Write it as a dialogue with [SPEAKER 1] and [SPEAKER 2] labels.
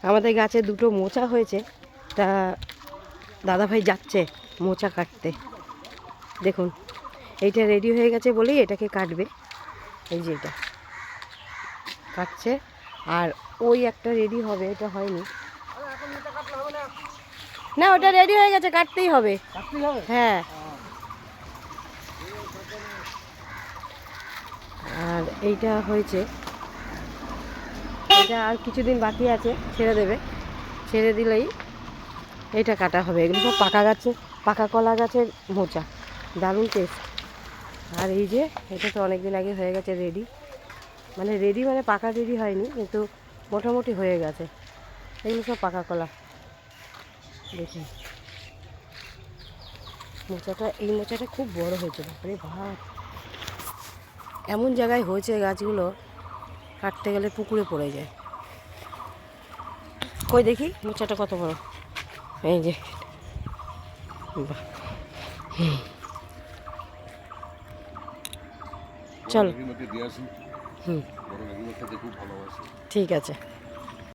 [SPEAKER 1] আমাদের গাছে দুটো মোচা হয়েছে, তা দাদাভাই যাচ্ছে মোচা কাটতে। দেখুন এইটা রেডি হয়ে গেছে বলেই এটাকে কাটবে। এই যে এটা কাটছে, আর ওই একটা রেডি হবে, এটা হয়নি। না ওটা রেডি হয়ে গেছে, কাটতেই হবে। হ্যাঁ, আর এইটা হয়েছে, এটা আর কিছুদিন বাকি আছে, ছেড়ে দেবে। ছেড়ে দিলেই এটা কাটা হবে। এগুলো সব পাকা গাছে, পাকা কলা গাছের মোচা, দারুণ টেস্ট। আর এই যে এটা তো অনেক দিন আগে হয়ে গেছে রেডি, মানে রেডি মানে পাকা রেডি হয়নি, কিন্তু মোটামুটি হয়ে গেছে। এগুলো সব পাকা কলা। দেখুন মোচাটা, এই মোচাটা খুব বড় হয়েছে। আরে ভাব, এমন জায়গায় হয়েছে গাছগুলো, কাটতে গেলে পুকুরে পড়ে যায়। কই দেখি মোচাটা কত বড়। এই যে বাহ, চলো। হুম, ঠিক আছে।